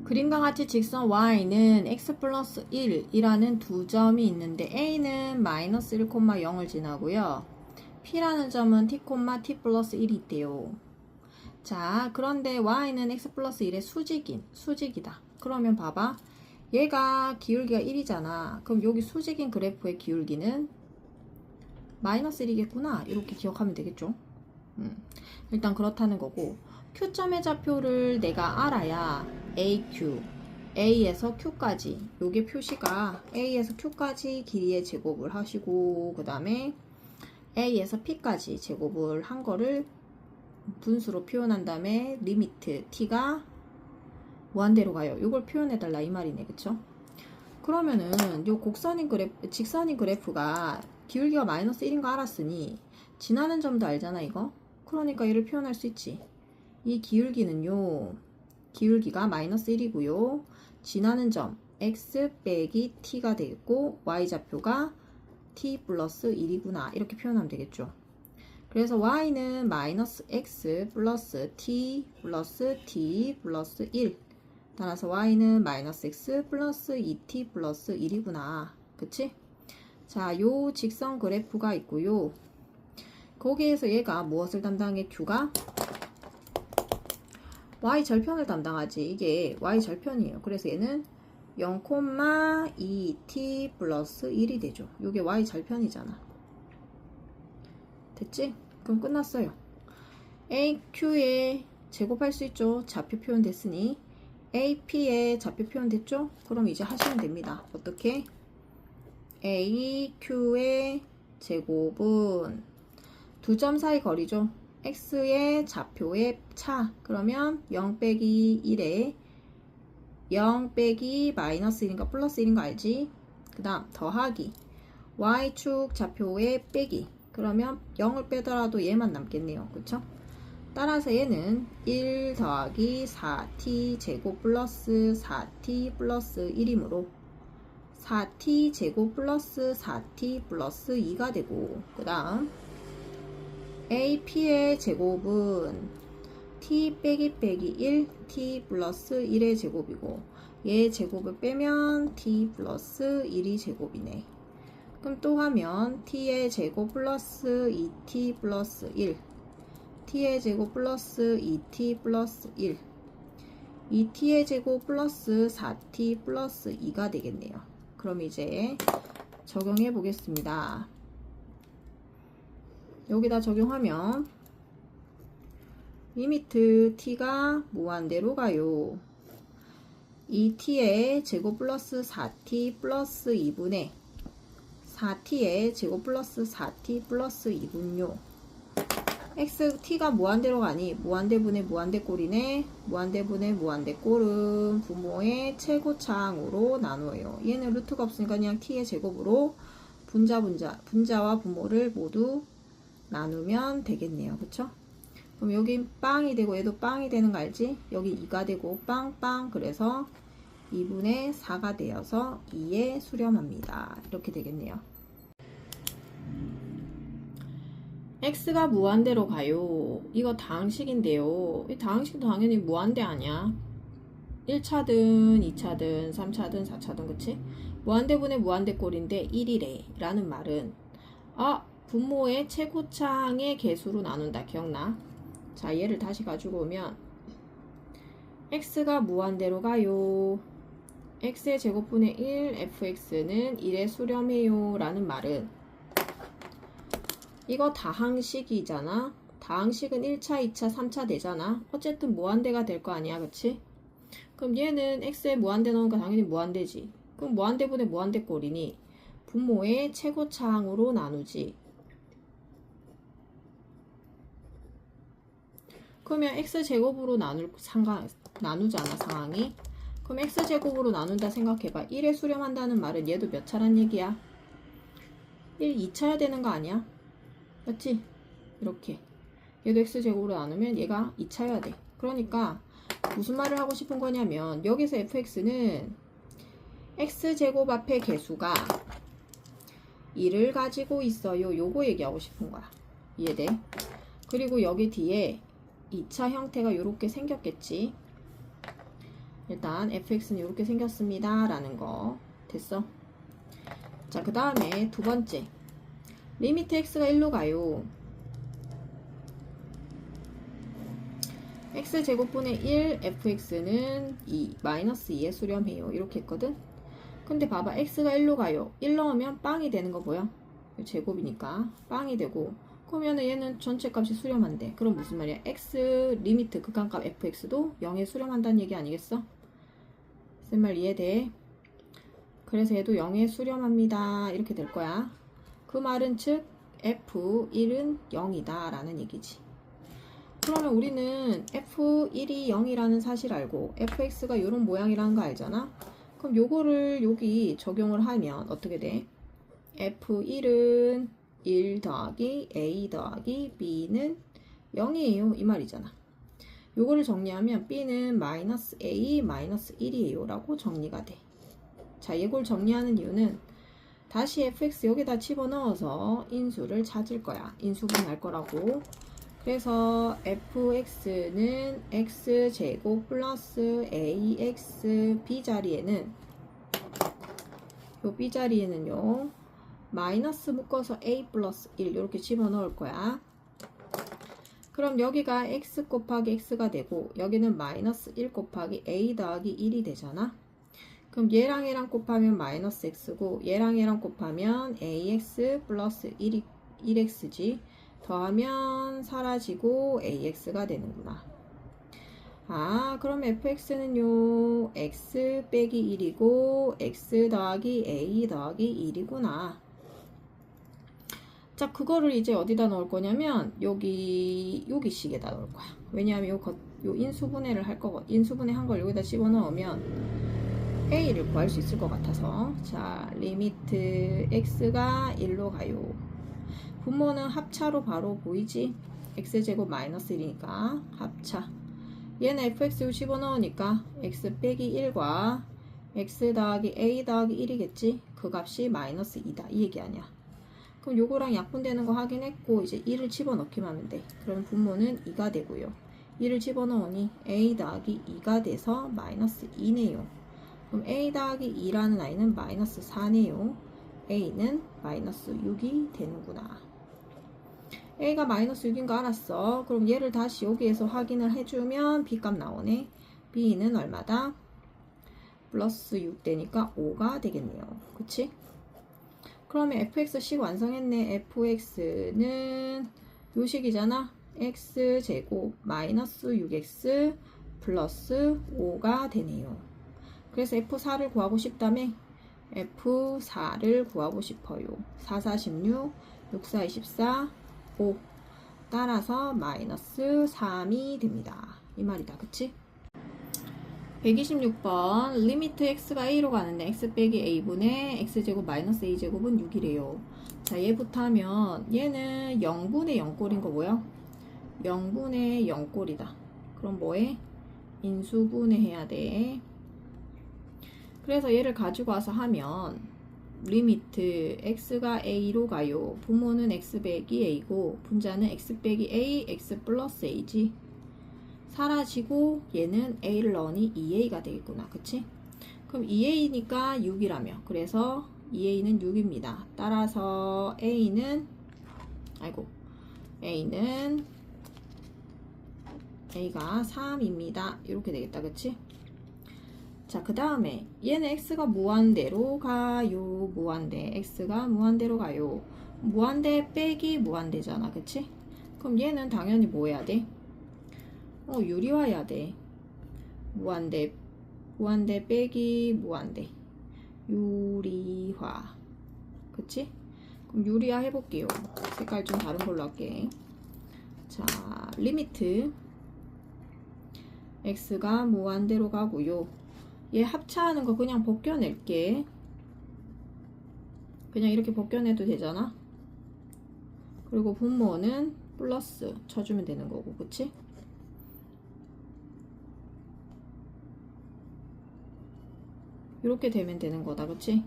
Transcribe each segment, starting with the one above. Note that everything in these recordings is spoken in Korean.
그림과 같이 직선 y는 x 플러스 1이라는 두 점이 있는데 a는 마이너스 1, 0을 지나고요. p라는 점은 t, t 플러스 1이 있대요. 자, 그런데 y는 x 플러스 1의 수직이다. 그러면 봐봐. 얘가 기울기가 1이잖아. 그럼 여기 수직인 그래프의 기울기는 마이너스 1이겠구나. 이렇게 기억하면 되겠죠. 일단 그렇다는 거고, Q점의 좌표를 내가 알아야 AQ, A에서 Q까지, 요게 표시가 A에서 Q까지 길이의 제곱을 하시고, 그 다음에 A에서 P까지 제곱을 한 거를 분수로 표현한 다음에 리미트 T가 무한대로 가요. 요걸 표현해달라 이 말이네. 그쵸? 그러면은 요 직선인 그래프가 기울기가 마이너스 1인 거 알았으니 지나는 점도 알잖아 이거. 그러니까 얘를 표현할 수 있지. 이 기울기는요, 기울기가 마이너스 1이고요. 지나는 점 x 빼기 t가 되겠고 y좌표가 t 플러스 1이구나. 이렇게 표현하면 되겠죠. 그래서 y는 마이너스 x 플러스 t 플러스 t 플러스 1. 따라서 y는 마이너스 x 플러스 2t 플러스 1이구나. 그치? 자, 요 직선 그래프가 있고요. 거기에서 얘가 무엇을 담당해? q가 y절편을 담당하지. 이게 y절편이에요. 그래서 얘는 0,2t 플러스 1이 되죠. 이게 y절편이잖아. 됐지? 그럼 끝났어요. AQ에 제곱할 수 있죠. 좌표 표현 됐으니 AP에 좌표 표현 됐죠? 그럼 이제 하시면 됩니다. 어떻게? AQ의 제곱은 두 점 사이 거리죠. x의 좌표의 차. 그러면 0 빼기 1에 0 빼기 마이너스 1인가 플러스 1인 거 알지? 그 다음 더하기 y축 좌표의 빼기. 그러면 0을 빼더라도 얘만 남겠네요. 그쵸? 따라서 얘는 1 더하기 4t 제곱 플러스 4t 플러스 1이므로 4t 제곱 플러스 4t 플러스 2가 되고, 그 다음 AP의 제곱은 t 빼기 1 t 플러스 1의 제곱이고, 얘 제곱을 빼면 t 플러스 1이 제곱이네. 그럼 또 하면 t의 제곱 플러스 2t 플러스 1, t의 제곱 플러스 2t 플러스 1, 2t의 제곱 플러스 4t 플러스 2가 되겠네요. 그럼 이제 적용해 보겠습니다. 여기다 적용하면 리미트 t가 무한대로 가요. 2t의 제곱 플러스 4t 플러스 2분의 4t의 제곱 플러스 4t 플러스 2분요. t가 무한대로 가니 무한대분의 무한대꼴이네. 무한대분의 무한대꼴은 부모의 최고차항으로 나누어요. 얘는 루트가 없으니까 그냥 t의 제곱으로 분자와 부모를 모두 나누면 되겠네요. 그쵸? 그럼 여기 빵이 되고 얘도 빵이 되는 거 알지? 여기 2가 되고 빵빵. 그래서 2분의 4가 되어서 2에 수렴합니다. 이렇게 되겠네요. x가 무한대로 가요. 이거 다항식인데요. 이 다항식도 당연히 무한대 아니야? 1차든 2차든 3차든 4차든 그치? 무한대분의 무한대꼴인데 1이래 라는 말은 분모의 최고차항의 개수로 나눈다. 기억나? 자, 얘를 다시 가지고 오면 x가 무한대로 가요. x의 제곱분의 1 fx는 1에 수렴해요 라는 말은 이거 다항식이잖아. 다항식은 1차, 2차, 3차 되잖아. 어쨌든 무한대가 될 거 아니야. 그치? 그럼 얘는 x에 무한대 넣으니까 당연히 무한대지. 그럼 무한대분의 무한대꼴이니 분모의 최고차항으로 나누지. 그러면 x제곱으로 나누잖아 상황이. 그럼 x제곱으로 나눈다 생각해봐. 1에 수렴한다는 말은 얘도 몇 차란 얘기야? 1, 2차야 되는 거 아니야? 맞지? 이렇게 얘도 x제곱으로 나누면 얘가 2차여야 돼. 그러니까 무슨 말을 하고 싶은 거냐면 여기서 fx는 x제곱 앞에 개수가 1을 가지고 있어요. 요거 얘기하고 싶은 거야. 이해돼? 그리고 여기 뒤에 2차 형태가 이렇게 생겼겠지. 일단 fx는 이렇게 생겼습니다 라는 거 됐어. 자, 그 다음에 두 번째 리미트 x가 1로 가요. x제곱분의 1 fx는 2 마이너스 2에 수렴해요 이렇게 했거든. 근데 봐봐, x가 1로 가요. 1 넣으면 빵이 되는 거 보여? 제곱이니까 빵이 되고, 그러면 얘는 전체 값이 수렴한대. 그럼 무슨 말이야? x 리미트 극한값 fx도 0에 수렴한다는 얘기 아니겠어? 쓴 말 이해돼? 그래서 얘도 0에 수렴합니다 이렇게 될 거야. 그 말은 즉 f1은 0이다 라는 얘기지. 그러면 우리는 f1이 0이라는 사실 알고 fx가 이런 모양이라는 거 알잖아. 그럼 요거를 여기 적용을 하면 어떻게 돼? f1은 1 더하기 a 더하기 b는 0이에요 이 말이잖아. 요거를 정리하면 b는 마이너스 a 마이너스 1이에요 라고 정리가 돼. 자, 이걸 정리하는 이유는 다시 fx 여기다 집어넣어서 인수를 찾을 거야. 인수분 할 거라고. 그래서 fx는 x제곱 플러스 ax b자리에는 요 b자리에는요 마이너스 묶어서 a 플러스 1 이렇게 집어넣을 거야. 그럼 여기가 x 곱하기 x가 되고 여기는 마이너스 1 곱하기 a 더하기 1이 되잖아. 그럼 얘랑 얘랑 곱하면 마이너스 x고 얘랑 얘랑 곱하면 ax 플러스 1x지. 더하면 사라지고 ax가 되는구나. 아, 그럼 fx는요 x 빼기 1이고 x 더하기 a 더하기 1이구나. 자, 그거를 이제 어디다 넣을 거냐면 여기식에다 넣을 거야. 왜냐하면 요 인수분해를 할 거고 인수분해 한 걸 여기다 집어 넣으면 a를 구할 수 있을 것 같아서. 자, 리미트 x가 1로 가요. 분모는 합차로 바로 보이지? x제곱 마이너스 1이니까 합차. 얘는 fx 집어넣으니까 x 빼기 1과 x 더하기 a 더하기 1이겠지? 그 값이 마이너스 2다 이 얘기 아니야. 그럼 요거랑 약분되는 거 확인했고 이제 1을 집어넣기만 하면 돼. 그럼 분모는 2가 되고요. 1을 집어넣으니 a 더하기 2가 돼서 마이너스 2네요. 그럼 a 더하기 2라는 아이는 마이너스 4네요. a는 마이너스 6이 되는구나. a가 마이너스 6인 거 알았어. 그럼 얘를 다시 여기에서 확인을 해주면 b값 나오네. b는 얼마다? 플러스 6 되니까 5가 되겠네요. 그치? 그러면 fx식 완성했네. fx는 요 식이잖아. x제곱 마이너스 6x 플러스 5가 되네요. 그래서 f4를 구하고 싶다며? f4를 구하고 싶어요. 4, 4, 16, 6, 4, 24, 5. 따라서 마이너스 3이 됩니다. 이 말이다. 그치? 126번 리미트 x가 a로 가는데 x 빼기 a분의 x제곱 마이너스 a제곱은 6이래요. 자, 얘부터 하면 얘는 0분의 0꼴인 거 뭐야? 0분의 0꼴이다. 그럼 뭐해? 인수분해 해야 돼. 그래서 얘를 가지고 와서 하면 리미트 x가 a로 가요. 분모는 x 빼기 a고 분자는 x 빼기 a, x 플러스 a지. 사라지고 얘는 a를 넣으니 2a가 되겠구나. 그치? 그럼 2a니까 6이라며. 그래서 2a는 6입니다. 따라서 a는 a가 3입니다. 이렇게 되겠다. 그치? 자, 그 다음에 얘는 x가 무한대로 가요. 무한대. x가 무한대로 가요. 무한대 빼기 무한대잖아. 그치? 그럼 얘는 당연히 뭐 해야 돼? 유리화해야 돼. 무한대 빼기 무한대. 유리화. 그치? 그럼 유리화 해볼게요. 색깔 좀 다른 걸로 할게. 자, 리미트 x가 무한대로 가고요. 얘 합차하는 거 그냥 벗겨낼게. 그냥 이렇게 벗겨내도 되잖아. 그리고 분모는 플러스 쳐주면 되는 거고. 그치? 이렇게 되면 되는 거다. 그치?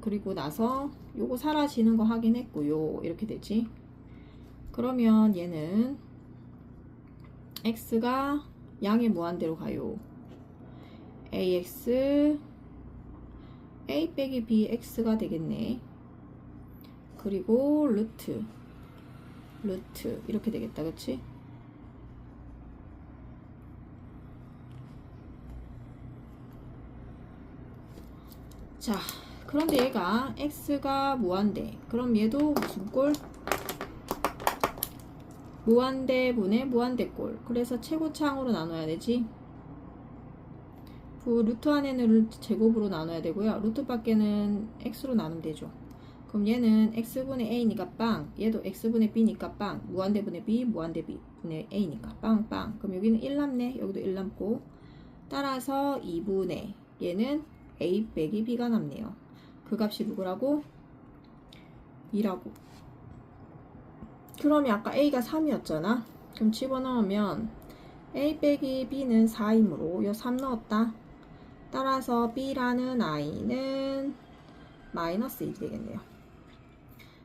그리고 나서 요거 사라지는 거 확인했고요. 이렇게 되지. 그러면 얘는 x가 양의 무한대로 가요. ax a 빼기 bx가 되겠네. 그리고 루트 이렇게 되겠다. 그치? 자, 그런데 얘가 x가 무한대. 그럼 얘도 무슨 꼴? 무한대분의 무한대꼴. 그래서 최고차항으로 나눠야 되지. 루트 안에는 루트 제곱으로 나눠야 되고요. 루트 밖에는 x로 나누면 되죠. 그럼 얘는 x분의 a니까 빵, 얘도 x분의 b니까 빵, 무한대분의 b, 무한대분의 a니까 빵. 그럼 여기는 1 남네, 여기도 1 남고, 따라서 2분의 얘는 a 빼기 b가 남네요. 그 값이 누구라고? 2라고. 그러면 아까 a가 3이었잖아. 그럼 집어넣으면 a 빼기 b는 4이므로 요 3 넣었다. 따라서 b라는 i는 마이너스 1이 되겠네요.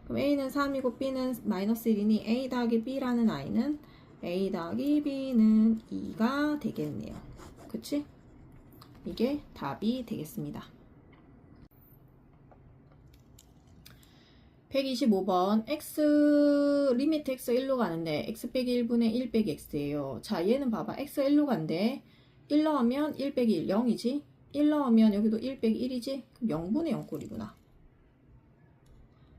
그럼 a는 3이고 b는 마이너스 1이니 a 더하기 b라는 i는 a 더하기 b는 2가 되겠네요. 그치? 이게 답이 되겠습니다. 125번 리미트 x 1로 가는데 x 빼기 1분의 1 빼기 x예요. 자, 얘는 봐봐. x 1로 간대. 1 넣으면 1 빼기 1 0이지. 1 넣으면 여기도 1 빼기 1이지. 그럼 0분의 0꼴이구나.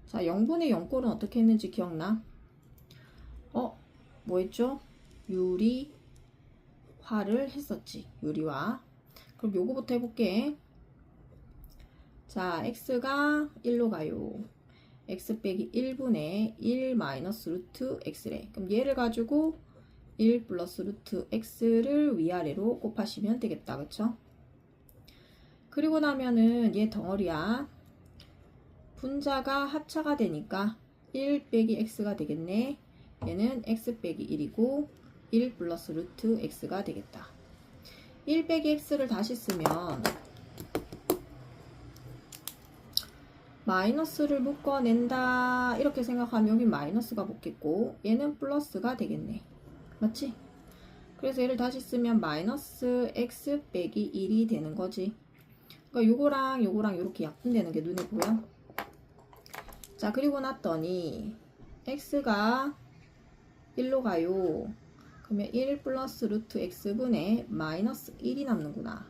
자, 0분의 0꼴은 어떻게 했는지 기억나? 뭐 했죠? 유리화를 했었지. 유리화. 그럼 요거부터 해볼게. 자, x가 1로 가요. x 빼기 1분의 1 마이너스 루트 x래. 그럼 얘를 가지고 1 플러스 루트 x를 위아래로 곱하시면 되겠다. 그쵸? 그리고 나면은 얘 덩어리야. 분자가 합차가 되니까 1 빼기 x가 되겠네. 얘는 x 빼기 1이고 1 플러스 루트 x가 되겠다. 1 빼기 x를 다시 쓰면 마이너스를 묶어낸다 이렇게 생각하면 여기 마이너스가 붙겠고 얘는 플러스가 되겠네. 맞지? 그래서 얘를 다시 쓰면 마이너스 x 빼기 1이 되는 거지. 그러니까 요거랑 요렇게 약분되는 게 눈에 보여? 자, 그리고 났더니 x가 1로 가요. 그러면 1 플러스 루트 x분의 마이너스 1이 남는구나.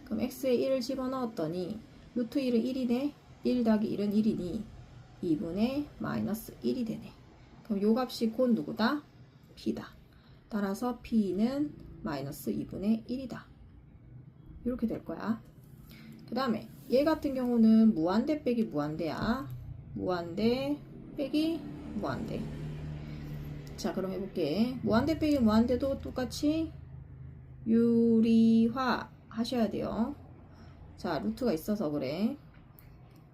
그럼 x에 1을 집어넣었더니 루트 1은 1이네. 1 더하기 1은 1이니 2분의 마이너스 1이 되네. 그럼 요 값이 곧 누구다? p다. 따라서 p는 마이너스 2분의 1이다. 이렇게 될 거야. 그 다음에 얘 같은 경우는 무한대 빼기 무한대야. 무한대 빼기 무한대. 자, 그럼 해볼게. 무한대 빼기 무한대도 똑같이 유리화 하셔야 돼요. 자, 루트가 있어서 그래.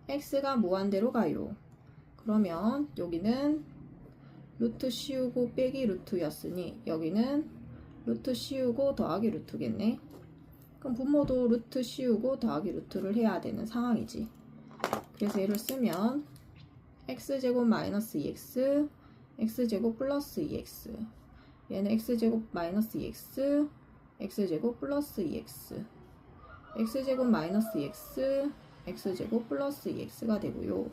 x가 무한대로 가요. 그러면 여기는 루트 씌우고 빼기 루트였으니 여기는 루트 씌우고 더하기 루트겠네. 그럼 분모도 루트 씌우고 더하기 루트를 해야 되는 상황이지. 그래서 얘를 쓰면 x제곱 마이너스 2x x제곱 플러스 2x 얘는 x제곱 마이너스 2x x제곱 플러스 2x x제곱 마이너스 2x x제곱 플러스 2x가 되고요.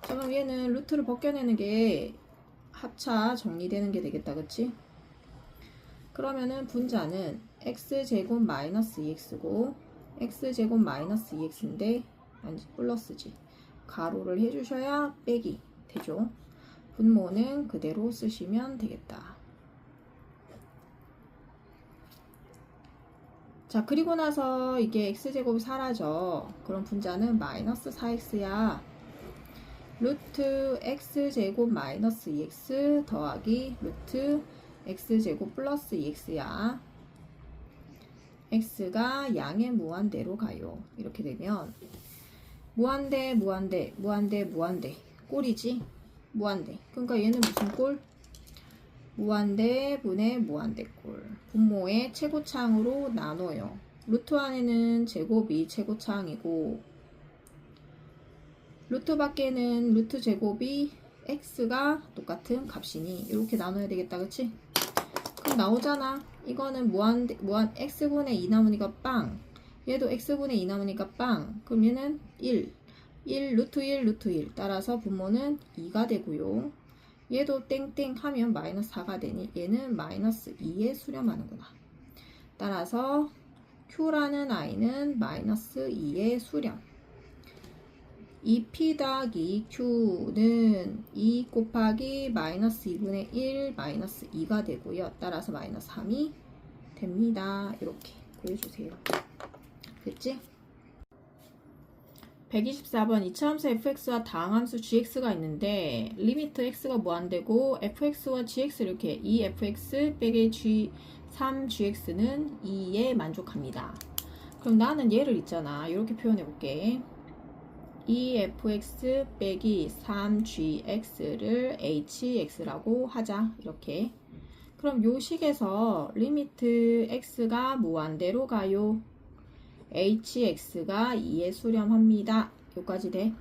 자, 그럼 얘는 루트를 벗겨내는 게 합차 정리되는 게 되겠다. 그치? 그러면은 분자는 x제곱 마이너스 2x고 x제곱 마이너스 2x인데 아니 플러스지. 가로를 해주셔야 빼기 되죠. 분모는 그대로 쓰시면 되겠다. 자, 그리고 나서 이게 x제곱이 사라져. 그럼 분자는 마이너스 4x야. 루트 x제곱 마이너스 2x 더하기 루트 x제곱 플러스 2x야. x가 양의 무한대로 가요. 이렇게 되면 무한대 꼴이지. 무한대. 그러니까 얘는 무슨 꼴? 무한대 분의 무한대 꼴. 분모의 최고차항으로 나눠요. 루트 안에는 제곱이 최고차항이고 루트 밖에는 루트 제곱이 x가 똑같은 값이니 이렇게 나눠야 되겠다. 그치? 그럼 나오잖아. 이거는 무한 x분의 2 남으니까 빵. 얘도 x분의 2 남으니까 빵. 그럼 얘는 1 루트 1 루트 1 따라서 분모는 2가 되고요. 얘도 땡땡 하면 마이너스 4가 되니 얘는 마이너스 2에 수렴하는구나. 따라서 Q라는 i는 마이너스 2에 수렴. 2P 더하기 Q는 2 곱하기 마이너스 2분의 1 마이너스 2가 되고요. 따라서 마이너스 3이 됩니다. 이렇게 구해주세요. 됐지? 124번 이차함수 fx와 다항함수 gx가 있는데 리미트 x가 무한대고 fx와 gx 이렇게 2fx 빼기 g 3gx는 2에 만족합니다. 그럼 나는 얘를 있잖아. 이렇게 표현해 볼게. 2fx 빼기 3gx를 hx라고 하자. 이렇게. 그럼 요 식에서 리미트 x가 무한대로 가요. hx가 2에 수렴합니다. 여기까지 돼.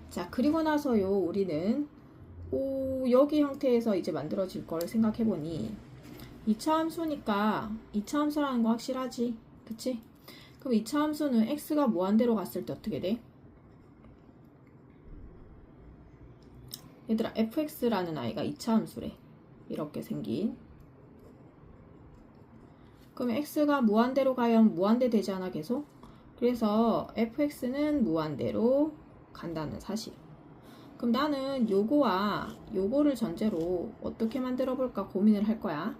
자, 그리고 나서요, 우리는 여기 형태에서 이제 만들어질 걸 생각해보니 2차 함수니까 2차 함수라는 거 확실하지? 그치? 그럼 2차 함수는 x가 무한대로 갔을 때 어떻게 돼? 얘들아, fx라는 아이가 2차 함수래. 이렇게 생긴. 그럼 x가 무한대로 가면 무한대 되지 않아 계속? 그래서 fx는 무한대로 간다는 사실. 그럼 나는 요거와 요거를 전제로 어떻게 만들어 볼까 고민을 할 거야.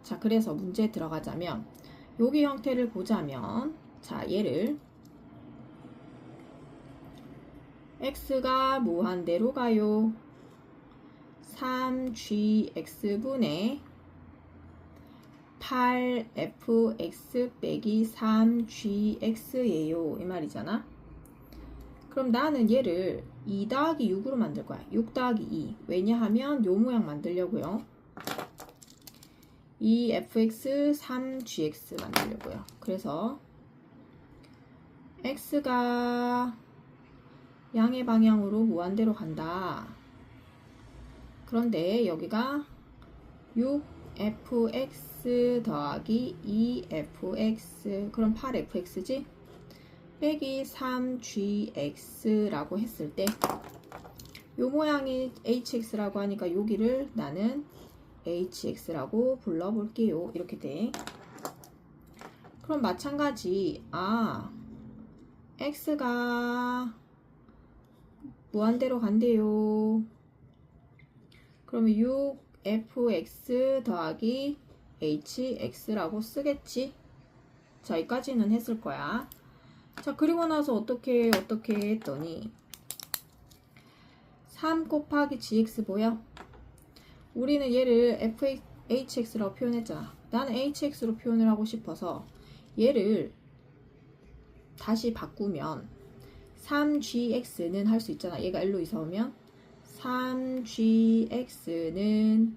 자, 그래서 문제에 들어가자면 여기 형태를 보자면 자, 얘를 x가 무한대로 가요. 3gx분의 8fx 빼기 3gx예요. 이 말이잖아. 그럼 나는 얘를 2 더하기 6으로 만들 거야. 6 더하기 2. 왜냐하면 요 모양 만들려고요. 2fx 3gx 만들려고요. 그래서 x가 양의 방향으로 무한대로 간다. 그런데 여기가 6fx 더하기 2fx 그럼 8fx지? 빼기 3gx라고 했을 때 요 모양이 hx라고 하니까 여기를 나는 hx라고 불러볼게요. 이렇게 돼. 그럼 마찬가지 x가 무한대로 간대요. 그러면 6fx 더하기 hx라고 쓰겠지? 자, 여기까지는 했을 거야. 자, 그리고 나서 어떻게 했더니 3 곱하기 gx 뭐야? 우리는 얘를 hx라고 표현했잖아. 나는 hx로 표현을 하고 싶어서 얘를 다시 바꾸면 3gx는 할 수 있잖아. 얘가 L로 이사오면 3gx는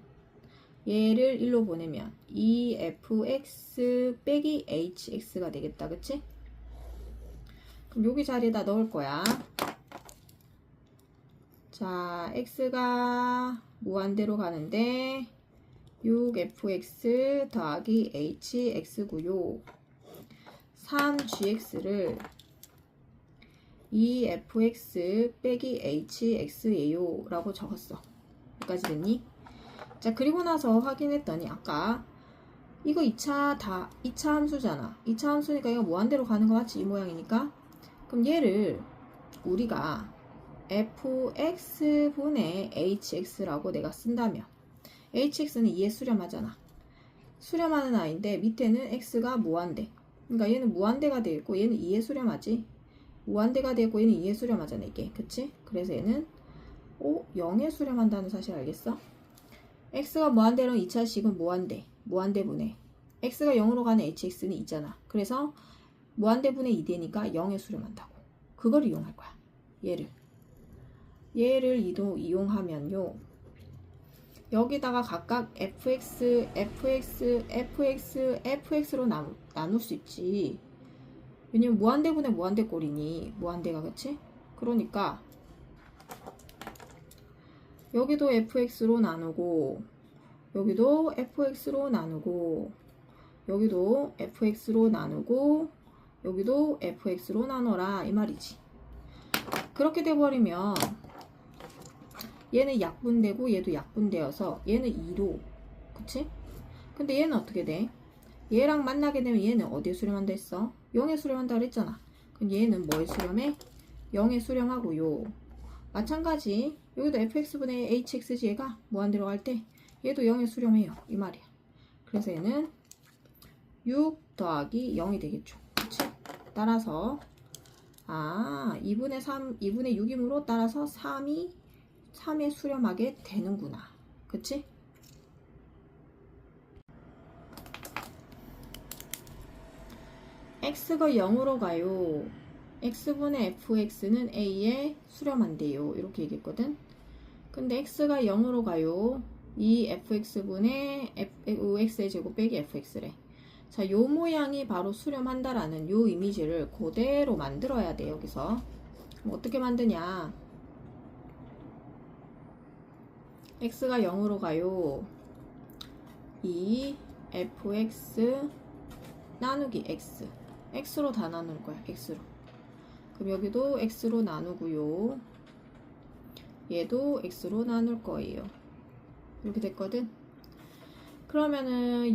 얘를 1로 보내면 2fx 빼기 hx가 되겠다. 그치? 그럼 여기 자리에다 넣을 거야. 자, x가 무한대로 가는데 6fx 더하기 hx고요. 3gx를 2fx 빼기 hx예요 라고 적었어. 여기까지 됐니? 자, 그리고 나서 확인했더니 아까 이거 2차 함수잖아. 2차 함수니까 이거 무한대로 가는 거 맞지? 이 모양이니까. 그럼 얘를 우리가 fx분의 hx라고 내가 쓴다면 hx는 2에 수렴하잖아. 수렴하는 아이인데 밑에는 x가 무한대. 그러니까 얘는 무한대가 되어 있고 얘는 2에 수렴하지. 무한대가 되고 얘는 2에 수렴하잖아. 이게. 그치? 그래서 얘는 0에 수렴한다는 사실 알겠어? x가 무한대로는 2차식은 무한대분의 x가 0으로 가는 hx는 있잖아. 그래서 무한대분의 2 되니까 0에 수렴한다고. 그걸 이용할 거야. 얘를 이용하면요. 여기다가 각각 fx로 나눌 수 있지. 왜냐면 무한대분의 무한대꼴이니 무한대가. 그치? 그러니까 여기도 fx로 나누고 여기도 fx로 나누고 여기도 fx로 나누고 여기도 fx로 나눠라 이 말이지. 그렇게 돼버리면 얘는 약분되고 얘도 약분되어서 얘는 2로 그치? 근데 얘는 어떻게 돼? 얘랑 만나게 되면 얘는 어디에 수렴한다 했어? 0에 수렴한다 그랬잖아. 그럼 얘는 뭐에 수렴해? 0에 수렴하고요. 마찬가지 여기도 fx분의 hx지 얘가 무한 들어갈 때 얘도 0에 수렴해요 이 말이야. 그래서 얘는 6 더하기 0이 되겠죠. 그치? 따라서 2분의 3, 2분의 6이므로 따라서 3에 수렴하게 되는구나. 그치? x가 0으로 가요. x분의 fx는 a에 수렴한대요. 이렇게 얘기했거든. 근데 x가 0으로 가요. 이 fx분의 x의 제곱 빼기 fx래. 자, 요 모양이 바로 수렴한다라는 요 이미지를 그대로 만들어야 돼, 여기서. 그럼 어떻게 만드냐? x가 0으로 가요. 이 fx 나누기 x. x로 다 나눌 거야, x로. 그럼 여기도 x로 나누고요. 얘도 x로 나눌 거예요. 이렇게 됐거든? 그러면은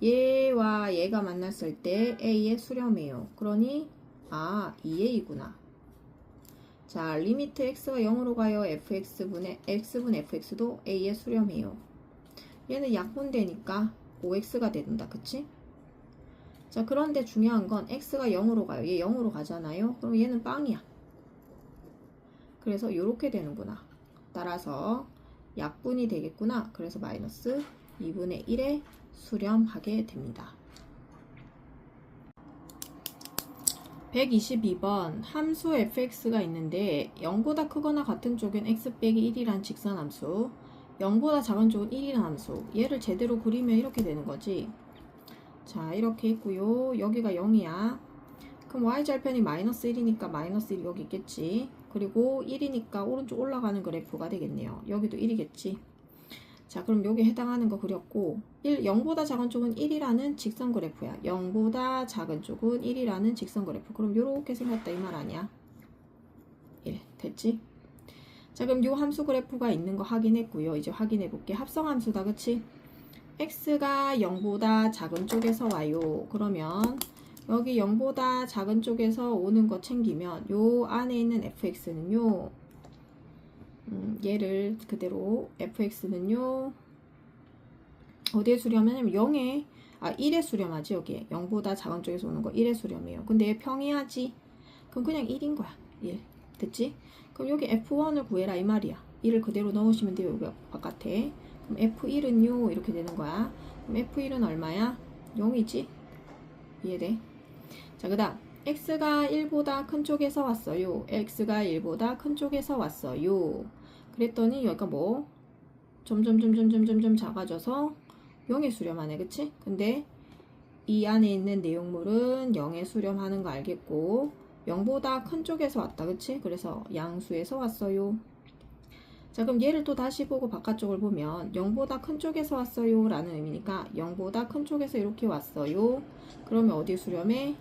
얘와 얘가 만났을 때 a에 수렴해요. 그러니 2a이구나. 자, 리미트 x가 0으로 가요. x분의 fx도 a에 수렴해요. 얘는 약분되니까 5x가 된다. 그치? 자, 그런데 중요한 건 x가 0으로 가요. 얘 0으로 가잖아요. 그럼 얘는 빵이야. 그래서 이렇게 되는구나. 따라서 약분이 되겠구나. 그래서 마이너스 2분의 1에 수렴하게 됩니다. 122번 함수 fx가 있는데 0보다 크거나 같은 쪽엔 x 빼기 1이란 직선함수, 0보다 작은 쪽은 1이란 함수. 얘를 제대로 그리면 이렇게 되는 거지. 자, 이렇게 있고요. 여기가 0이야. 그럼 y절편이 마이너스 1이니까 마이너스 1이 여기 있겠지. 그리고 1이니까 오른쪽 올라가는 그래프가 되겠네요. 여기도 1이겠지. 자, 그럼 여기 해당하는 거 그렸고 0보다 작은 쪽은 1이라는 직선 그래프야. 0보다 작은 쪽은 1이라는 직선 그래프. 그럼 요렇게 생겼다 이 말 아니야? 1 됐지? 자, 그럼 요 함수 그래프가 있는 거 확인했고요. 이제 확인해 볼게. 합성함수다 그치? x가 0보다 작은 쪽에서 와요. 그러면 여기 0보다 작은 쪽에서 오는 거 챙기면 요 안에 있는 fx는요 얘를 그대로 fx는요 어디에 수렴하냐면 1에 수렴하지. 여기에 0보다 작은 쪽에서 오는 거 1에 수렴해요. 근데 얘 평이하지. 그럼 그냥 1인 거야. 1 됐지? 그럼 여기 f1을 구해라 이 말이야. 1을 그대로 넣으시면 돼요. 여기 바깥에. 그럼 f1은요 이렇게 되는 거야. 그럼 f1은 얼마야? 0이지? 이해돼? 자, 그 다음 x가 1보다 큰 쪽에서 왔어요. x가 1보다 큰 쪽에서 왔어요. 그랬더니 여기가 뭐 점점 작아져서 0에 수렴하네. 그치? 근데 이 안에 있는 내용물은 0에 수렴하는 거 알겠고 0보다 큰 쪽에서 왔다. 그치? 그래서 양수에서 왔어요. 자, 그럼 얘를 또 다시 보고 바깥쪽을 보면 0보다 큰 쪽에서 왔어요 라는 의미니까 0보다 큰 쪽에서 이렇게 왔어요. 그러면 어디에 수렴해?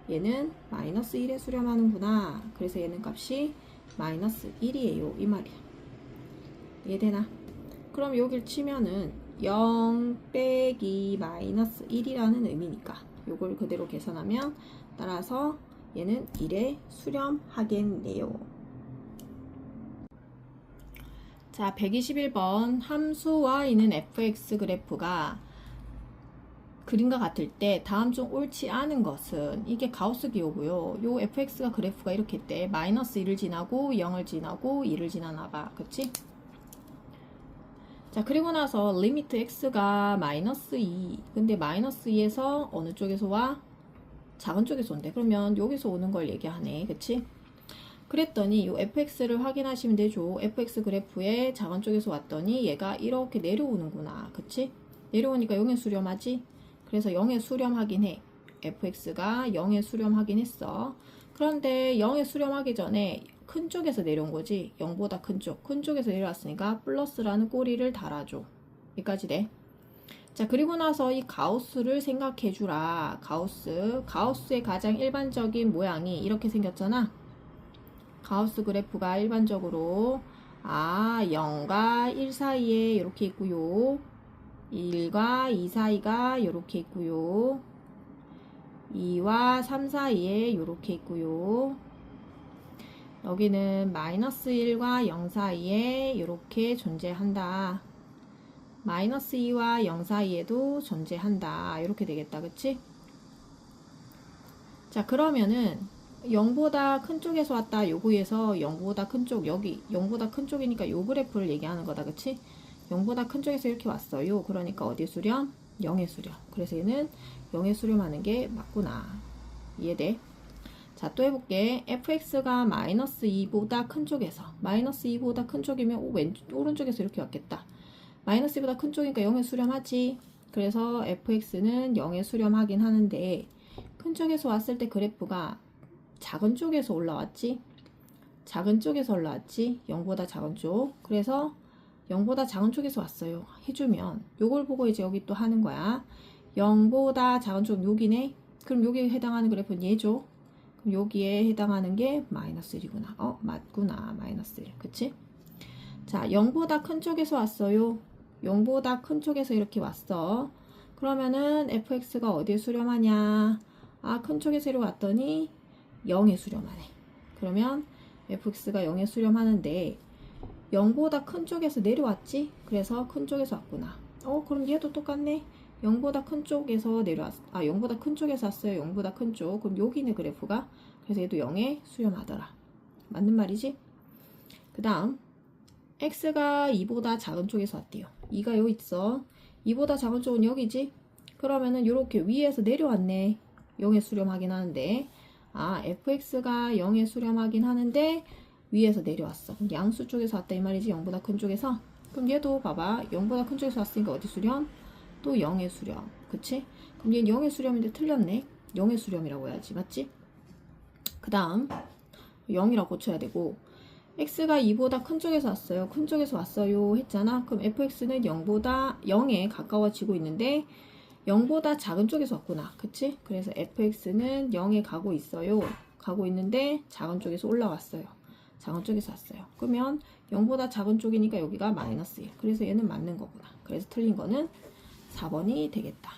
얘는 마이너스 1에 수렴하는구나. 그래서 얘는 값이 마이너스 1이에요 이 말이야. 이해되나? 그럼 여길 치면은 0 빼기 마이너스 1이라는 의미니까 요걸 그대로 계산하면 따라서 얘는 1에 수렴하겠네요. 자, 121번 함수 y는 fx 그래프가 그림과 같을 때 다음 중 옳지 않은 것은 이게 가우스 기호고요. 요 fx가 그래프가 이렇게 때 마이너스 1을 지나고 0을 지나고 2를 지나나 봐. 그치? 자, 그리고 나서 리미트 x가 마이너스 2. 근데 마이너스 2에서 어느 쪽에서 와? 작은 쪽에서 온대. 그러면 여기서 오는 걸 얘기하네. 그치? 그랬더니 이 fx를 확인하시면 되죠. fx 그래프의 작은 쪽에서 왔더니 얘가 이렇게 내려오는구나. 그치? 내려오니까 0에 수렴하지? 그래서 0에 수렴하긴 해. fx가 0에 수렴하긴 했어. 그런데 0에 수렴하기 전에 큰 쪽에서 내려온 거지. 0보다 큰 쪽. 큰 쪽에서 내려왔으니까 플러스라는 꼬리를 달아줘. 여기까지 돼. 자, 그리고 나서 이 가우스를 생각해 주라. 가우스의 가장 일반적인 모양이 이렇게 생겼잖아. 가우스 그래프가 일반적으로 0과 1 사이에 이렇게 있고요. 1과 2 사이가 이렇게 있고요. 2와 3 사이에 이렇게 있고요. 여기는 마이너스 1과 0 사이에 이렇게 존재한다. 마이너스 2와 0 사이에도 존재한다. 이렇게 되겠다. 그치? 자, 그러면은 0보다 큰 쪽에서 왔다. 요거에서 0보다 큰 쪽, 여기 0보다 큰 쪽이니까 요 그래프를 얘기하는 거다. 그치? 0보다 큰 쪽에서 이렇게 왔어요. 그러니까 어디 수렴? 0의 수렴. 그래서 얘는 0의 수렴하는 게 맞구나. 이해돼? 자, 또 해볼게. fx가 마이너스 2보다 큰 쪽에서, 마이너스 2보다 큰 쪽이면 오른쪽에서 이렇게 왔겠다. 마이너스 2보다 큰 쪽이니까 0에 수렴하지. 그래서 fx는 0에 수렴하긴 하는데 큰 쪽에서 왔을 때 그래프가 작은 쪽에서 올라왔지. 작은 쪽에서 올라왔지. 0보다 작은 쪽. 그래서 0보다 작은 쪽에서 왔어요. 해주면 요걸 보고 이제 여기 또 하는 거야. 0보다 작은 쪽 여기네. 그럼 여기에 해당하는 그래프는 얘죠. 그럼 여기에 해당하는 게 마이너스 1이구나. 맞구나. 마이너스 1. 그치? 자, 0보다 큰 쪽에서 왔어요. 0보다 큰 쪽에서 이렇게 왔어. 그러면은 fx가 어디에 수렴하냐? 큰 쪽에서 이렇게 왔더니 0에 수렴하네. 그러면 fx가 0에 수렴하는데 0보다 큰 쪽에서 내려왔지? 그래서 큰 쪽에서 왔구나. 그럼 얘도 똑같네. 0보다 큰 쪽에서 내려왔, 0보다 큰 쪽에서 왔어요. 0보다 큰 쪽. 그럼 여기는 그래프가. 그래서 얘도 0에 수렴하더라. 맞는 말이지? 그 다음, x가 2보다 작은 쪽에서 왔대요. 2가 여기 있어. 2보다 작은 쪽은 여기지? 그러면은 이렇게 위에서 내려왔네. 0에 수렴하긴 하는데, fx가 0에 수렴하긴 하는데, 위에서 내려왔어. 그럼 양수 쪽에서 왔다 이 말이지. 0보다 큰 쪽에서. 그럼 얘도 봐봐. 0보다 큰 쪽에서 왔으니까 어디 수렴? 또 0의 수렴. 그치? 그럼 얘는 0의 수렴인데 틀렸네. 0의 수렴이라고 해야지. 맞지? 그 다음 0이라고 고쳐야 되고, x가 2보다 큰 쪽에서 왔어요. 큰 쪽에서 왔어요 했잖아. 그럼 fx는 0에 가까워지고 있는데 0보다 작은 쪽에서 왔구나. 그치? 그래서 fx는 0에 가고 있어요. 가고 있는데 작은 쪽에서 올라왔어요. 작은 쪽에서 왔어요. 그러면 0보다 작은 쪽이니까 여기가 마이너스 1. 그래서 얘는 맞는 거구나. 그래서 틀린 거는 4번이 되겠다.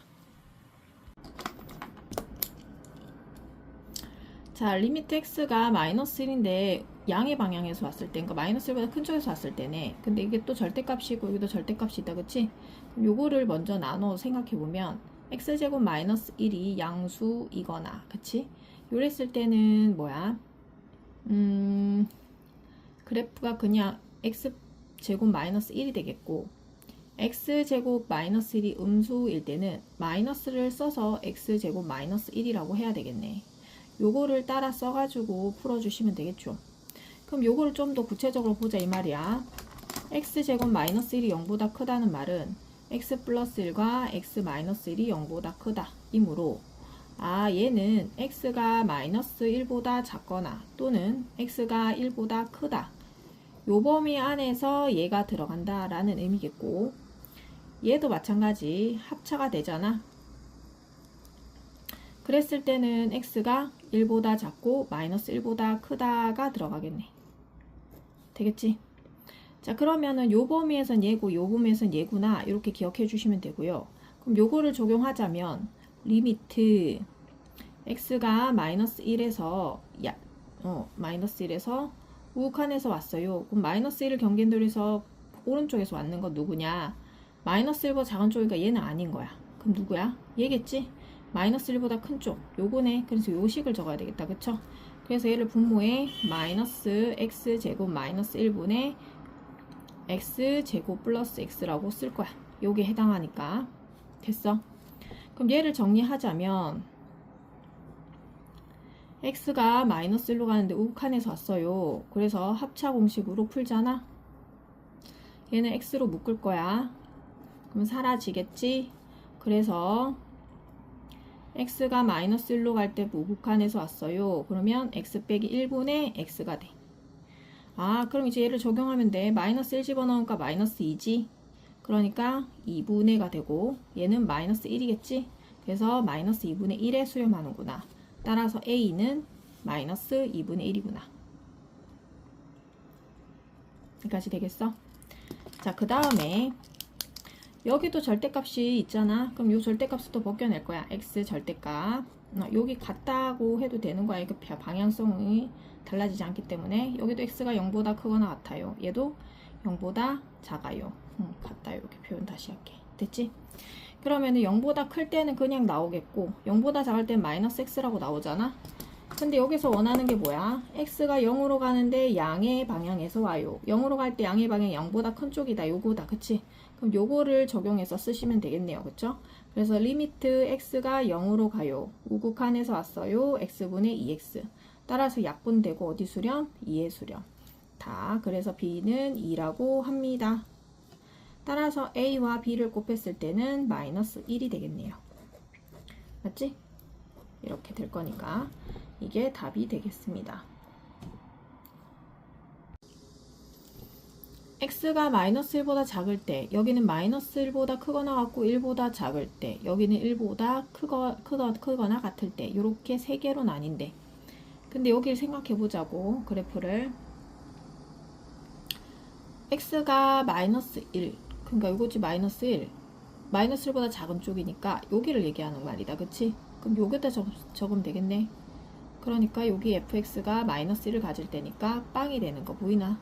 자, 리미트 x가 마이너스 1인데 양의 방향에서 왔을 때, 그러니까 마이너스 1보다 큰 쪽에서 왔을 때네. 근데 이게 또 절대값이고 여기도 절대값이 있다. 그치? 그럼 요거를 먼저 나눠 생각해보면 x제곱 마이너스 1이 양수이거나, 그치? 요랬을 때는 뭐야? 그래프가 그냥 x제곱 마이너스 1이 되겠고, x제곱 마이너스 1이 음수일 때는 마이너스를 써서 x제곱 마이너스 1이라고 해야 되겠네. 요거를 따라 써가지고 풀어주시면 되겠죠. 그럼 요거를 좀 더 구체적으로 보자 이 말이야. x제곱 마이너스 1이 0보다 크다는 말은 x 플러스 1과 x 마이너스 1이 0보다 크다 이므로 얘는 x가 마이너스 1보다 작거나 또는 x가 1보다 크다, 요 범위 안에서 얘가 들어간다 라는 의미겠고, 얘도 마찬가지 합차가 되잖아. 그랬을 때는 x가 1보다 작고 마이너스 1보다 크다가 들어가겠네. 되겠지? 자, 그러면은 요 범위에선 얘고 요 범위에선 얘구나 이렇게 기억해 주시면 되고요. 그럼 요거를 적용하자면 리미트 x가 마이너스 1에서 마이너스 1에서 우극한에서 왔어요. 그럼 마이너스 1을 경계돌려서 오른쪽에서 왔는 건 누구냐? 마이너스 1보다 작은 쪽이니까 얘는 아닌 거야. 그럼 누구야? 얘겠지? 마이너스 1보다 큰 쪽. 요거네. 그래서 요 식을 적어야 되겠다. 그쵸? 그래서 얘를 분모에 마이너스 x제곱 마이너스 1분의 x제곱 플러스 x라고 쓸 거야. 요게 해당하니까. 됐어? 그럼 얘를 정리하자면 x가 마이너스 1로 가는데 우극한에서 왔어요. 그래서 합차 공식으로 풀잖아. 얘는 x로 묶을 거야. 그럼 사라지겠지? 그래서 x가 마이너스 1로 갈 때 우극한에서 왔어요. 그러면 x 빼기 1분의 x가 돼. 아, 그럼 이제 얘를 적용하면 돼. 마이너스 1 집어넣으니까 마이너스 2지. 그러니까 2분의가 되고 얘는 마이너스 1이겠지. 그래서 마이너스 2분의 1에 수렴하는구나. 따라서 A는 마이너스 2분의 1이구나. 여기까지 되겠어? 자, 그 다음에 여기도 절대값이 있잖아. 그럼 요 절대값을 또 벗겨낼 거야. x 절대값. 여기 같다고 해도 되는 거야. 그 방향성이 달라지지 않기 때문에 여기도 x가 0보다 크거나 같아요. 얘도 0보다 작아요. 같다. 이렇게 표현 다시 할게. 됐지? 그러면은 0보다 클 때는 그냥 나오겠고 0보다 작을 땐 마이너스 x라고 나오잖아. 근데 여기서 원하는 게 뭐야? x가 0으로 가는데 양의 방향에서 와요. 0으로 갈 때 양의 방향이 0보다 큰 쪽이다. 요거다. 그치? 그럼 요거를 적용해서 쓰시면 되겠네요. 그쵸? 그래서 리미트 x가 0으로 가요. 우극한에서 왔어요. x분의 2x. 따라서 약분되고 어디 수렴? 2의 수렴. 다. 그래서 b는 2라고 합니다. 따라서 a와 b를 곱했을 때는 마이너스 1이 되겠네요. 맞지? 이렇게 될 거니까 이게 답이 되겠습니다. x가 마이너스 1보다 작을 때 여기는 마이너스 1보다 크거나 같고 1보다 작을 때 여기는 1보다 크거나 같을 때 이렇게 세 개로 나뉜대. 근데 여기를 생각해 보자고. 그래프를 x가 마이너스 1 그러니까 요거지 마이너스 1 마이너스 1보다 작은 쪽이니까 여기를 얘기하는 말이다. 그치? 그럼 여기다 적으면 되겠네. 그러니까 여기 fx가 마이너스 1을 가질 때니까 빵이 되는 거 보이나?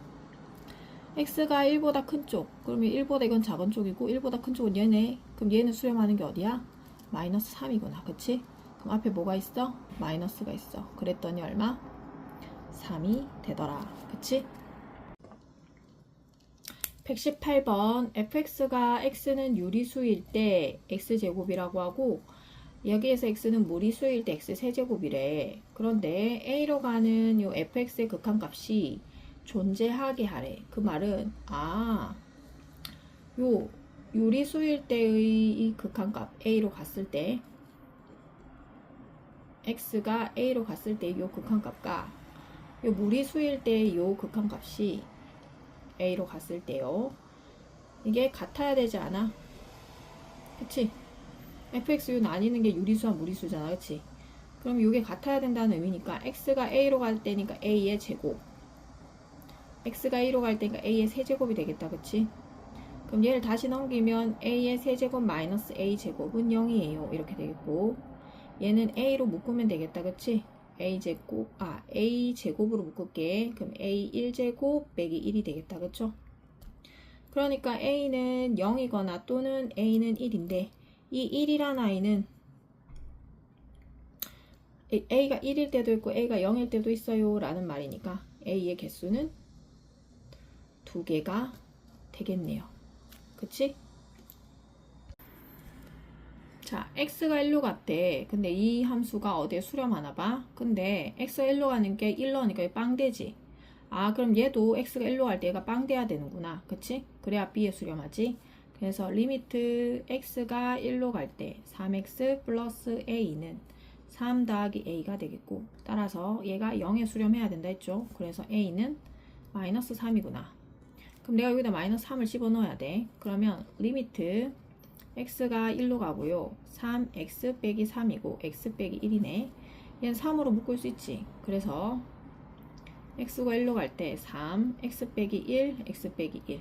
x가 1보다 큰 쪽. 그러면 1보다 이건 작은 쪽이고 1보다 큰 쪽은 얘네. 그럼 얘는 수렴하는 게 어디야? 마이너스 3이구나. 그치? 그럼 앞에 뭐가 있어? 마이너스가 있어. 그랬더니 얼마? 3이 되더라. 그치? 118번 fx가 x는 유리수일 때 x제곱이라고 하고 여기에서 x는 무리수일 때 x세제곱이래. 그런데 a로 가는 요 fx의 극한값이 존재하게 하래. 그 말은 요 유리수일 때의 이 극한값 a로 갔을 때 x가 a로 갔을 때 요 극한값과 요 무리수일 때 요 극한값이 a로 갔을 때요. 이게 같아야 되지 않아? 그치? fx요 나뉘는 게 유리수와 무리수잖아. 그치? 그럼 이게 같아야 된다는 의미니까 x가 a로 갈 때니까 a의 제곱 x가 a로 갈 때니까 a의 세제곱이 되겠다. 그치? 그럼 얘를 다시 넘기면 a의 세제곱 마이너스 a제곱은 0이에요. 이렇게 되겠고 얘는 a로 묶으면 되겠다. 그치? a제곱으로 묶을게. 그럼 a 1제곱 빼기 1이 되겠다. 그쵸? 그러니까 a는 0이거나 또는 a는 1인데 이 1이란 아이는 a가 1일 때도 있고 a가 0일 때도 있어요 라는 말이니까 a의 개수는 2개가 되겠네요. 그치? 자, x가 1로 갔대. 근데 이 함수가 어디에 수렴하나 봐. 근데 x가 1로 가는 게 1로니까 빵되지. 그럼 얘도 x가 1로 갈 때 얘가 빵돼야 되는구나. 그치? 그래야 b에 수렴하지. 그래서 리미트 x가 1로 갈 때 3x 플러스 a는 3 더하기 a가 되겠고 따라서 얘가 0에 수렴해야 된다 했죠. 그래서 a는 마이너스 3이구나. 그럼 내가 여기다 마이너스 3을 집어넣어야 돼. 그러면 리미트 x가 1로 가고요. 3x 빼기 3이고 x 빼기 1이네. 얘는 3으로 묶을 수 있지. 그래서 x가 1로 갈 때 3, x 빼기 1, x 빼기 1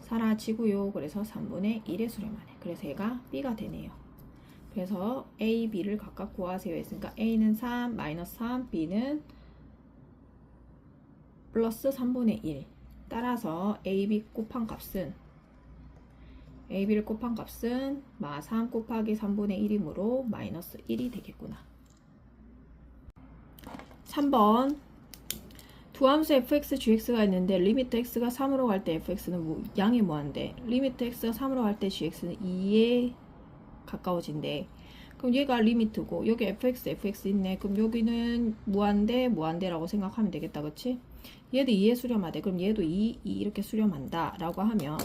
사라지고요. 그래서 3분의 1에 수렴하네. 그래서 얘가 b가 되네요. 그래서 a, b를 각각 구하세요 했으니까 a는 3, 마이너스 3, b는 플러스 3분의 1 따라서 a, b 곱한 값은 a, b를 곱한 값은 마 3 곱하기 3분의 1이므로 마이너스 1이 되겠구나. 3번 두 함수 fx, gx가 있는데 리미트 x가 3으로 갈 때 fx는 양이 뭐한데 리미트 x가 3으로 갈 때 gx는 2에 가까워진대. 그럼 얘가 리미트고 여기 fx 있네. 그럼 여기는 무한대라고 생각하면 되겠다. 그치? 얘도 2에 수렴하대. 그럼 얘도 2 이렇게 수렴한다 라고 하면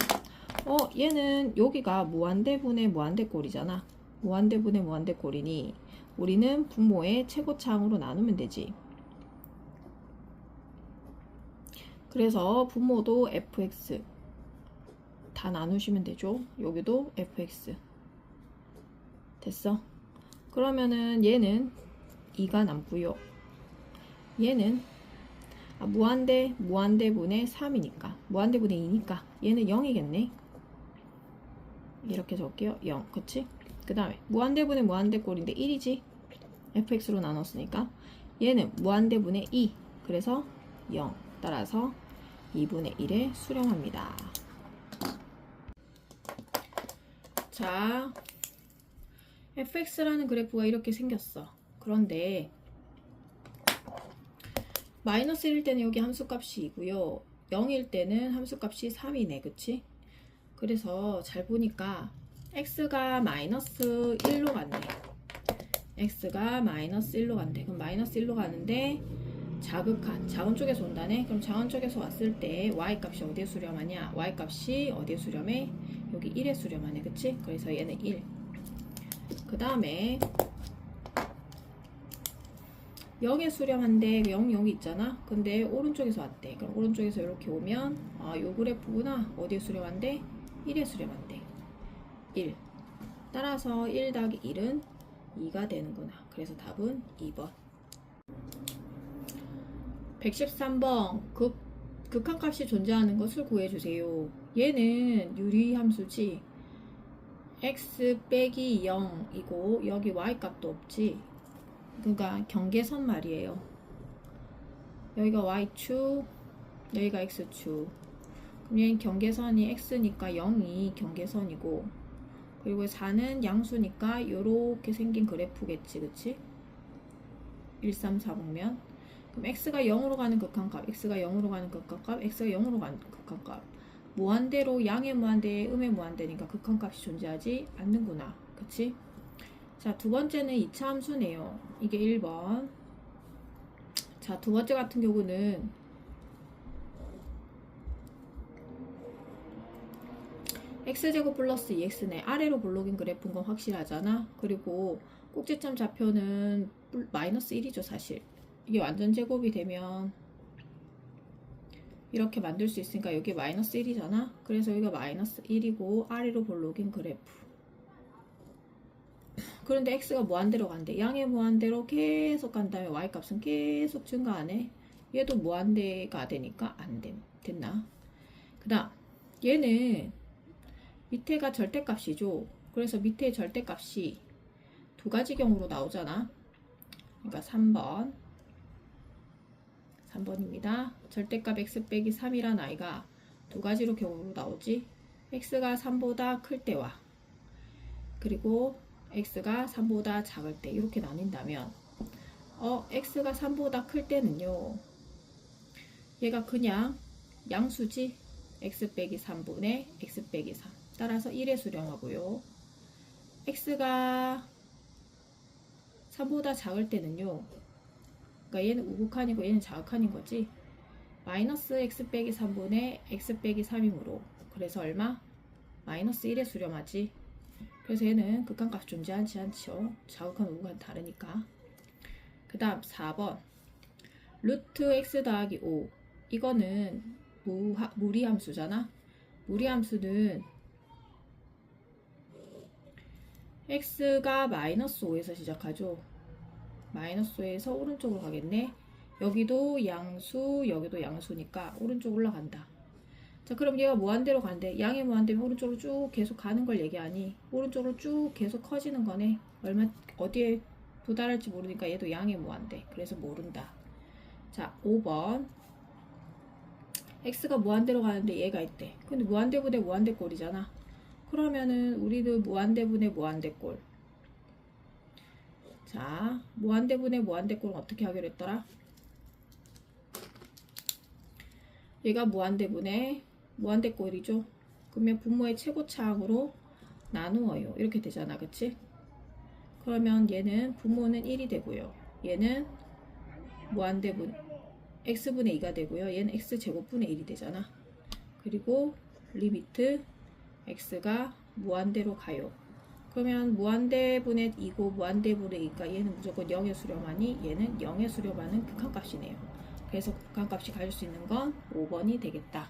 얘는 여기가 무한대분의 무한대꼴이잖아. 무한대분의 무한대꼴이니 우리는 분모의 최고차항으로 나누면 되지. 그래서 분모도 fx 다 나누시면 되죠. 여기도 fx 됐어. 그러면은 얘는 2가 남고요. 얘는 무한대분의 3이니까 무한대분의 2니까 얘는 0이겠네. 이렇게 적을게요. 0 그치? 그 다음에 무한대분의 무한대꼴인데 1이지. fx로 나눴으니까 얘는 무한대분의 2 그래서 0 따라서 2분의 1에 수렴합니다. 자, fx라는 그래프가 이렇게 생겼어. 그런데 마이너스 1일 때는 여기 함수값이 2고요 0일 때는 함수값이 3이네 그치? 그래서 잘 보니까 x가 마이너스 1로 갔네. x가 마이너스 1로 간대. 그럼 마이너스 1로 가는데 작은 쪽에서 온다네. 그럼 작은 쪽에서 왔을 때 y값이 어디에 수렴하냐? y값이 어디에 수렴해? 여기 1에 수렴하네 그치? 그래서 얘는 1. 그 다음에 0에 수렴한데 0 여기 있잖아. 근데 오른쪽에서 왔대. 그럼 오른쪽에서 이렇게 오면 요 그래프구나. 어디에 수렴한대? 1에 수렴한대. 1. 따라서 1 더하기 1은 2가 되는구나. 그래서 답은 2번. 113번 극한값이 존재하는 것을 구해주세요. 얘는 유리함수지. x 빼기 0이고 여기 y값도 없지. 그러니까 경계선 말이에요. 여기가 y축, 여기가 x축. 그럼 얘는 경계선이 x니까 0이 경계선이고, 그리고 4는 양수니까 요렇게 생긴 그래프겠지, 그치? 1, 3, 4 보면 그럼 x가 0으로 가는 극한값, x가 0으로 가는 극한값, x가 0으로 가는 극한값. 무한대로 양의 무한대에 음의 무한대니까 극한값이 존재하지 않는구나, 그치? 자, 두 번째는 2차 함수네요. 이게 1번. 자, 두 번째 같은 경우는 x제곱 플러스 2x네. 아래로 볼록인 그래프인 건 확실하잖아. 그리고 꼭지점 좌표는 마이너스 1이죠, 사실. 이게 완전 제곱이 되면 이렇게 만들 수 있으니까 여기 마이너스 1이잖아. 그래서 여기가 마이너스 1이고 아래로 볼록인 그래프. 그런데 x가 무한대로 간대. 양의 무한대로 계속 간 다음에 y값은 계속 증가하네. 얘도 무한대가 되니까 안 됐나? 그 다음 얘는 밑에가 절대값이죠. 그래서 밑에 절대값이 두 가지 경우로 나오잖아. 그러니까 3번입니다. 절대값 x 빼기 3이란 아이가 두 가지로 경우로 나오지. x가 3보다 클 때와 그리고 x가 3보다 작을 때 이렇게 나뉜다면 x가 3보다 클 때는요. 얘가 그냥 양수지. x 빼기 3분의 x 빼기 3 따라서 1에 수렴하고요. x가 3보다 작을 때는요. 그러니까 얘는 우극한이고 얘는 자극한인 거지. 마이너스 x 빼기 3분의 x 빼기 3이므로 그래서 얼마? 마이너스 1에 수렴하지. 그래서 얘는 극한값 존재하지 않죠. 자극한 우극한 다르니까. 그 다음 4번 루트 x 더하기 5 이거는 무리함수잖아. 무리함수는 x가 마이너스 5에서 시작하죠. 마이너스 5에서 오른쪽으로 가겠네. 여기도 양수, 여기도 양수니까 오른쪽 올라간다. 자, 그럼 얘가 무한대로 간대. 양의 무한대면 오른쪽으로 쭉 계속 가는 걸 얘기하니 오른쪽으로 쭉 계속 커지는 거네. 어디에 도달할지 모르니까 얘도 양의 무한대. 그래서 모른다. 자, 5번 x가 무한대로 가는데 얘가 있대. 근데 무한대분의 무한대꼴이잖아. 그러면은 우리도 무한대분의 무한대꼴. 자, 무한대분의 무한대꼴은 어떻게 하기로 했더라? 얘가 무한대분의 무한대꼴이죠. 그러면 분모의 최고차항으로 나누어요. 이렇게 되잖아. 그치? 그러면 얘는 분모는 1이 되고요. 얘는 무한대분 x분의 2가 되고요. 얘는 x제곱분의 1이 되잖아. 그리고 리미트 x가 무한대로 가요. 그러면 무한대분의 2고 무한대분의 2니까 얘는 무조건 0에 수렴하니 얘는 0에 수렴하는 극한값이네요. 그래서 극한값이 가질 수 있는 건 5번이 되겠다.